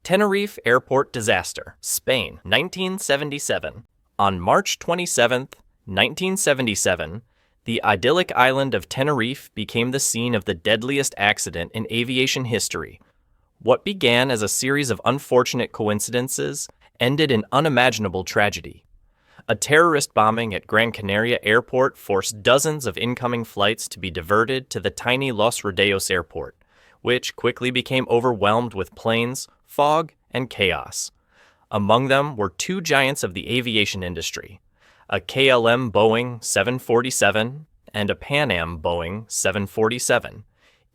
Tenerife Airport Disaster, Spain, 1977. On March 27, 1977, the idyllic island of Tenerife became the scene of the deadliest accident in aviation history. What began as a series of unfortunate coincidences ended in unimaginable tragedy. A terrorist bombing at Gran Canaria Airport forced dozens of incoming flights to be diverted to the tiny Los Rodeos Airport, which quickly became overwhelmed with planes, fog, and chaos. Among them were two giants of the aviation industry, a KLM Boeing 747 and a Pan Am Boeing 747,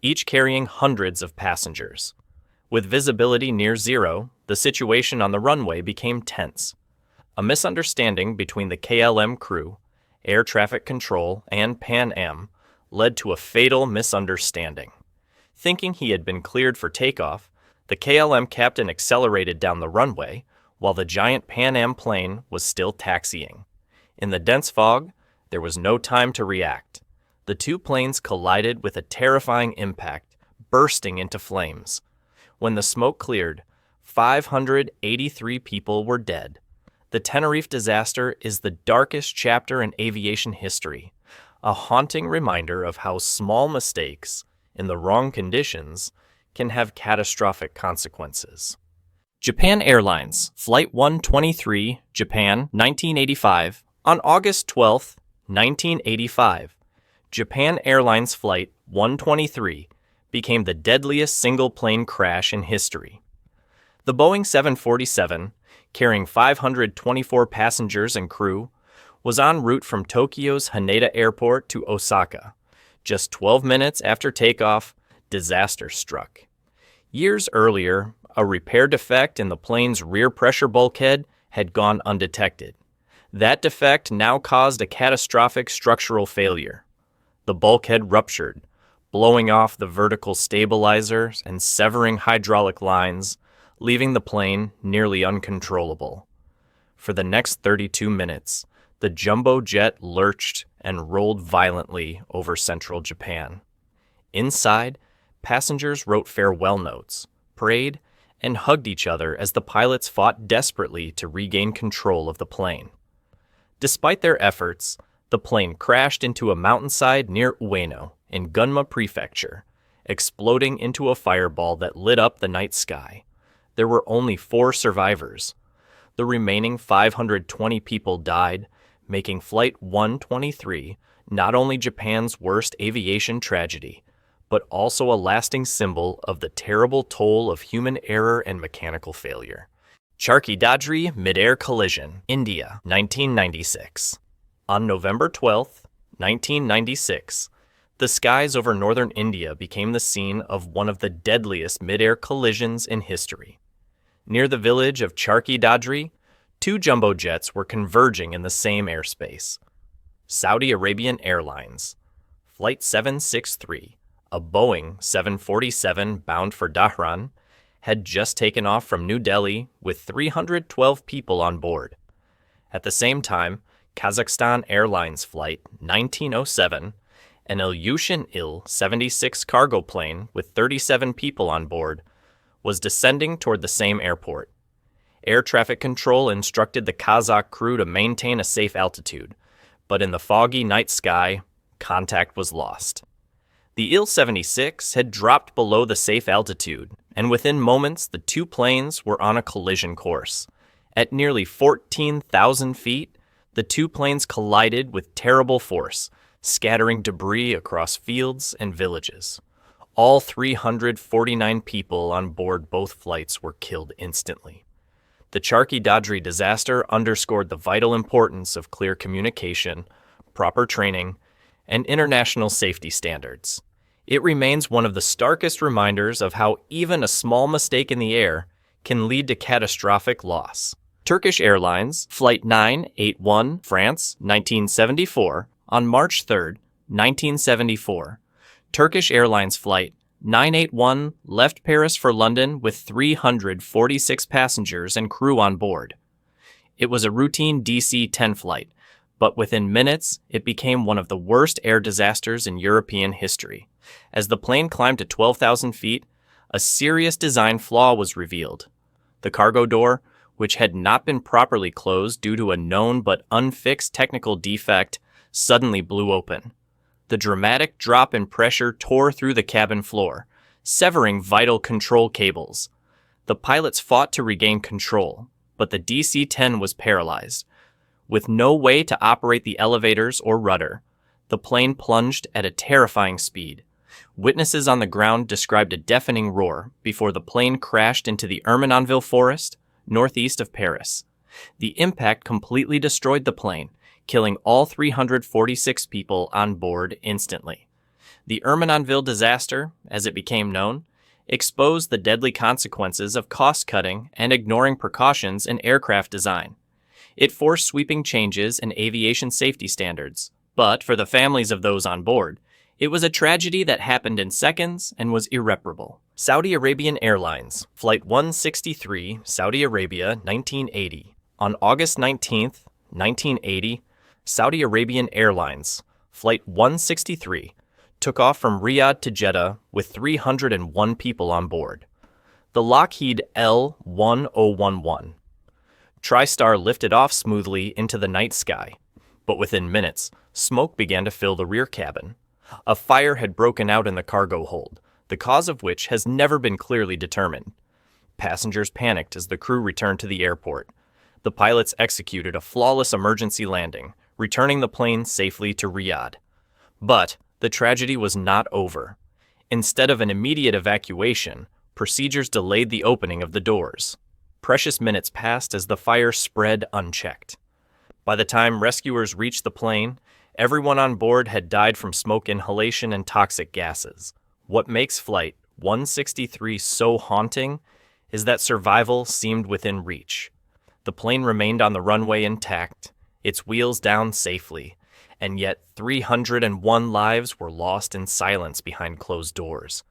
each carrying hundreds of passengers. With visibility near zero, the situation on the runway became tense. A misunderstanding between the KLM crew, air traffic control, and Pan Am led to a fatal misunderstanding. Thinking he had been cleared for takeoff, the KLM captain accelerated down the runway while the giant Pan Am plane was still taxiing. In the dense fog, there was no time to react. The two planes collided with a terrifying impact, bursting into flames. When the smoke cleared, 583 people were dead. The Tenerife disaster is the darkest chapter in aviation history, a haunting reminder of how small mistakes, in the wrong conditions, can have catastrophic consequences. Japan Airlines Flight 123, Japan, 1985. On August 12, 1985, Japan Airlines Flight 123 became the deadliest single-plane crash in history. The Boeing 747, carrying 524 passengers and crew, was en route from Tokyo's Haneda Airport to Osaka. Just 12 minutes after takeoff, disaster struck. Years earlier, a repair defect in the plane's rear pressure bulkhead had gone undetected. That defect now caused a catastrophic structural failure. The bulkhead ruptured, blowing off the vertical stabilizers and severing hydraulic lines, leaving the plane nearly uncontrollable. For the next 32 minutes, the jumbo jet lurched and rolled violently over central Japan. Inside, passengers wrote farewell notes, prayed, and hugged each other as the pilots fought desperately to regain control of the plane. Despite their efforts, the plane crashed into a mountainside near Ueno in Gunma Prefecture, exploding into a fireball that lit up the night sky. There were only 4 survivors. The remaining 520 people died, making Flight 123 not only Japan's worst aviation tragedy, but also a lasting symbol of the terrible toll of human error and mechanical failure. Charki Dadri Mid-Air Collision, India, 1996. On November 12, 1996, the skies over northern India became the scene of one of the deadliest mid-air collisions in history. Near the village of Charki Dadri, 2 jumbo jets were converging in the same airspace. Saudi Arabian Airlines Flight 763, a Boeing 747 bound for Dhahran, had just taken off from New Delhi with 312 people on board. At the same time, Kazakhstan Airlines Flight 1907, an Ilyushin Il-76 cargo plane with 37 people on board, was descending toward the same airport. Air traffic control instructed the Kazakh crew to maintain a safe altitude, but in the foggy night sky, contact was lost. The Il-76 had dropped below the safe altitude, and within moments the 2 planes were on a collision course. At nearly 14,000 feet, the 2 planes collided with terrible force, scattering debris across fields and villages. All 349 people on board both flights were killed instantly. The Charki Dadri disaster underscored the vital importance of clear communication, proper training, and international safety standards. It remains one of the starkest reminders of how even a small mistake in the air can lead to catastrophic loss. Turkish Airlines Flight 981, France, 1974. On March 3, 1974, Turkish Airlines Flight 981 left Paris for London with 346 passengers and crew on board. It was a routine DC-10 flight, but within minutes, it became one of the worst air disasters in European history. As the plane climbed to 12,000 feet, a serious design flaw was revealed. The cargo door, which had not been properly closed due to a known but unfixed technical defect, suddenly blew open. The dramatic drop in pressure tore through the cabin floor, severing vital control cables. The pilots fought to regain control, but the DC-10 was paralyzed. With no way to operate the elevators or rudder, the plane plunged at a terrifying speed. Witnesses on the ground described a deafening roar before the plane crashed into the Ermenonville forest, northeast of Paris. The impact completely destroyed the plane, killing all 346 people on board instantly. The Ermenonville disaster, as it became known, exposed the deadly consequences of cost-cutting and ignoring precautions in aircraft design. It forced sweeping changes in aviation safety standards, but for the families of those on board, it was a tragedy that happened in seconds and was irreparable. Saudi Arabian Airlines, Flight 163, Saudi Arabia, 1980. On August 19, 1980, Saudi Arabian Airlines, Flight 163, took off from Riyadh to Jeddah with 301 people on board. The Lockheed L-1011. TriStar lifted off smoothly into the night sky, but within minutes, smoke began to fill the rear cabin. A fire had broken out in the cargo hold, the cause of which has never been clearly determined. Passengers panicked as the crew returned to the airport. The pilots executed a flawless emergency landing, returning the plane safely to Riyadh. But the tragedy was not over. Instead of an immediate evacuation, procedures delayed the opening of the doors. Precious minutes passed as the fire spread unchecked. By the time rescuers reached the plane, everyone on board had died from smoke inhalation and toxic gases. What makes Flight 163 so haunting is that survival seemed within reach. The plane remained on the runway intact, its wheels down safely, and yet 301 lives were lost in silence behind closed doors.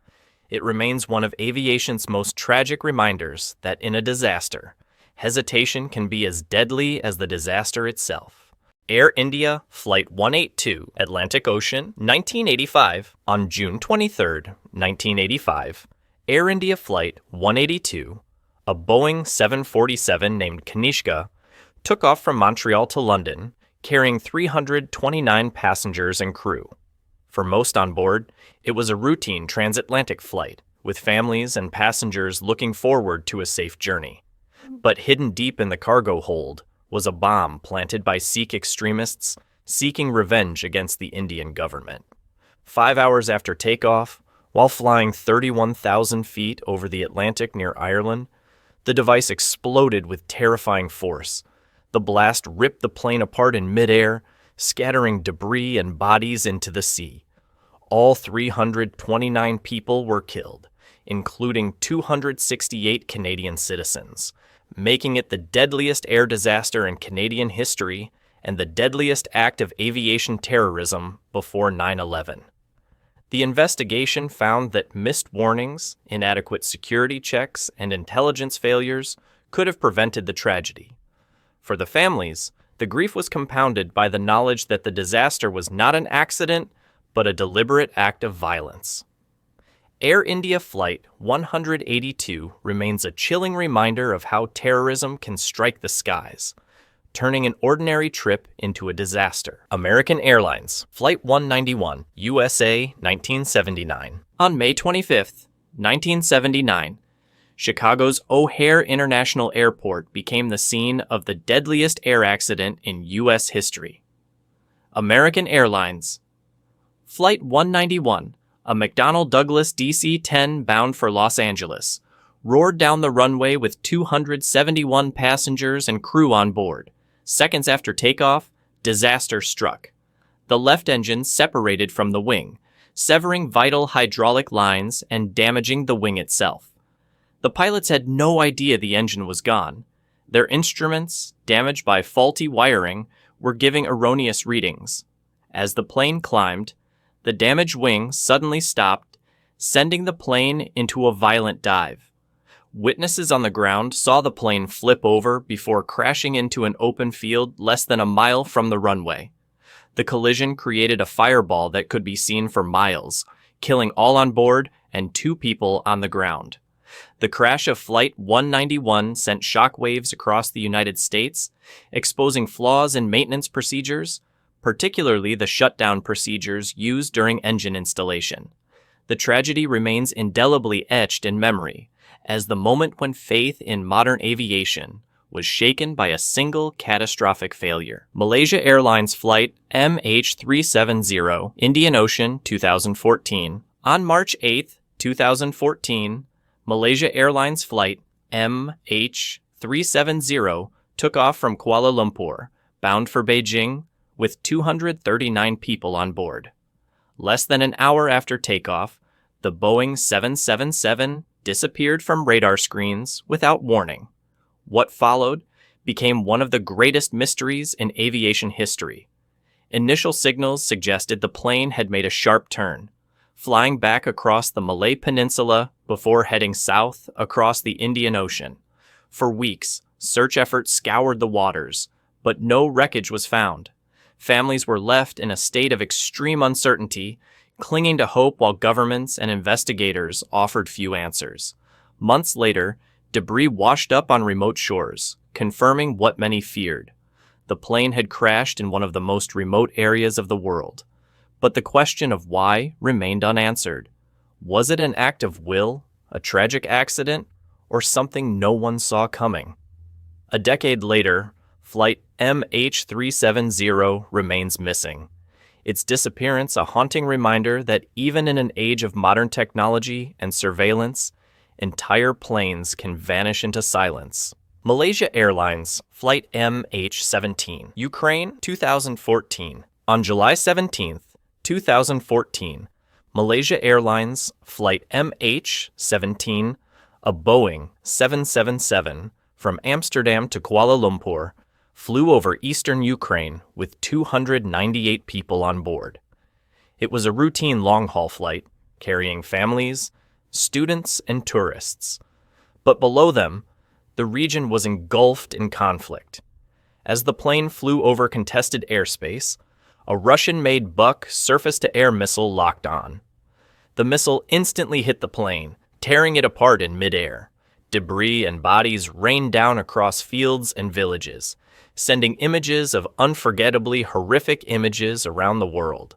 It remains one of aviation's most tragic reminders that in a disaster, hesitation can be as deadly as the disaster itself. Air India Flight 182, Atlantic Ocean, 1985. On June 23, 1985, Air India Flight 182, a Boeing 747 named Kanishka, took off from Montreal to London, carrying 329 passengers and crew. For most on board, it was a routine transatlantic flight, with families and passengers looking forward to a safe journey. But hidden deep in the cargo hold was a bomb planted by Sikh extremists seeking revenge against the Indian government. 5 hours after takeoff, while flying 31,000 feet over the Atlantic near Ireland, the device exploded with terrifying force. The blast ripped the plane apart in midair, scattering debris and bodies into the sea. All 329 people were killed, including 268 Canadian citizens, making it the deadliest air disaster in Canadian history and the deadliest act of aviation terrorism before 9/11. The investigation found that missed warnings, inadequate security checks, and intelligence failures could have prevented the tragedy. For the families, the grief was compounded by the knowledge that the disaster was not an accident, but a deliberate act of violence. Air India Flight 182 remains a chilling reminder of how terrorism can strike the skies, turning an ordinary trip into a disaster. American Airlines Flight 191, USA, 1979. On May 25, 1979, Chicago's O'Hare International Airport became the scene of the deadliest air accident in U.S. history. American Airlines Flight 191, a McDonnell Douglas DC-10 bound for Los Angeles, roared down the runway with 271 passengers and crew on board. Seconds after takeoff, disaster struck. The left engine separated from the wing, severing vital hydraulic lines and damaging the wing itself. The pilots had no idea the engine was gone. Their instruments, damaged by faulty wiring, were giving erroneous readings. As the plane climbed, the damaged wing suddenly stopped, sending the plane into a violent dive. Witnesses on the ground saw the plane flip over before crashing into an open field less than a mile from the runway. The collision created a fireball that could be seen for miles, killing all on board and 2 people on the ground. The crash of Flight 191 sent shockwaves across the United States, exposing flaws in maintenance procedures, particularly the shutdown procedures used during engine installation. The tragedy remains indelibly etched in memory as the moment when faith in modern aviation was shaken by a single catastrophic failure. Malaysia Airlines Flight MH370, Indian Ocean, 2014. On March 8, 2014, Malaysia Airlines Flight MH370 took off from Kuala Lumpur, bound for Beijing, with 239 people on board. Less than an hour after takeoff, the Boeing 777 disappeared from radar screens without warning. What followed became one of the greatest mysteries in aviation history. Initial signals suggested the plane had made a sharp turn, flying back across the Malay Peninsula before heading south across the Indian Ocean. For weeks, search efforts scoured the waters, but no wreckage was found. Families were left in a state of extreme uncertainty, clinging to hope while governments and investigators offered few answers. Months later, debris washed up on remote shores, confirming what many feared. The plane had crashed in one of the most remote areas of the world. But the question of why remained unanswered. Was it an act of will, a tragic accident, or something no one saw coming? A decade later, Flight MH370 remains missing. Its disappearance a haunting reminder that even in an age of modern technology and surveillance, entire planes can vanish into silence. Malaysia Airlines Flight MH17, Ukraine, 2014. On July 17, 2014, Malaysia Airlines Flight MH17, a Boeing 777 from Amsterdam to Kuala Lumpur, flew over eastern Ukraine with 298 people on board. It was a routine long-haul flight, carrying families, students, and tourists. But below them, the region was engulfed in conflict. As the plane flew over contested airspace, a Russian-made Buk surface-to-air missile locked on. The missile instantly hit the plane, tearing it apart in midair. Debris and bodies rained down across fields and villages, sending images of unforgettably horrific images around the world.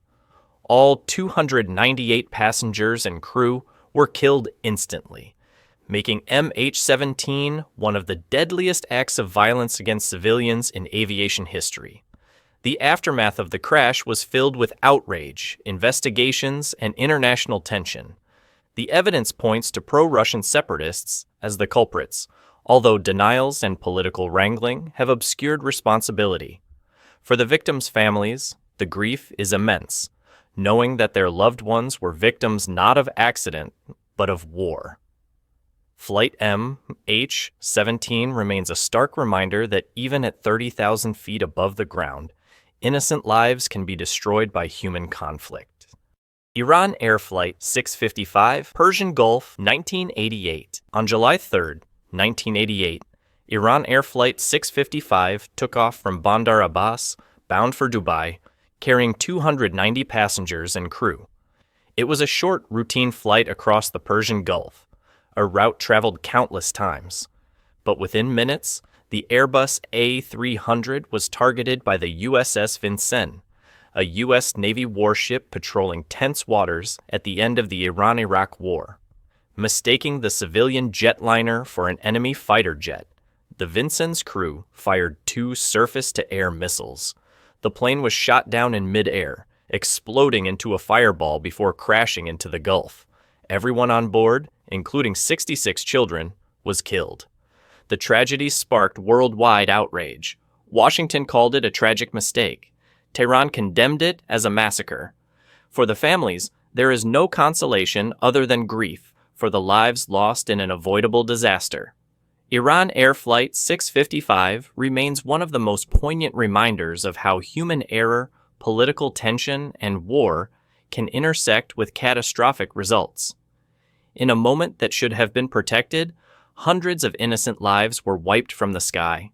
All 298 passengers and crew were killed instantly, making MH17 one of the deadliest acts of violence against civilians in aviation history. The aftermath of the crash was filled with outrage, investigations, and international tension. The evidence points to pro-Russian separatists as the culprits, although denials and political wrangling have obscured responsibility. For the victims' families, the grief is immense, knowing that their loved ones were victims not of accident, but of war. Flight MH17 remains a stark reminder that even at 30,000 feet above the ground, innocent lives can be destroyed by human conflict. Iran Air Flight 655, Persian Gulf, 1988. On July 3, 1988, Iran Air Flight 655 took off from Bandar Abbas, bound for Dubai, carrying 290 passengers and crew. It was a short, routine flight across the Persian Gulf, a route traveled countless times. But within minutes, the Airbus A300 was targeted by the USS Vincennes, a U.S. Navy warship patrolling tense waters at the end of the Iran-Iraq War. Mistaking the civilian jetliner for an enemy fighter jet, the Vincennes crew fired 2 surface-to-air missiles. The plane was shot down in mid-air, exploding into a fireball before crashing into the Gulf. Everyone on board, including 66 children, was killed. The tragedy sparked worldwide outrage. Washington called it a tragic mistake. Tehran condemned it as a massacre. For the families, there is no consolation other than grief for the lives lost in an avoidable disaster. Iran Air Flight 655 remains one of the most poignant reminders of how human error, political tension, and war can intersect with catastrophic results. In a moment that should have been protected, hundreds of innocent lives were wiped from the sky.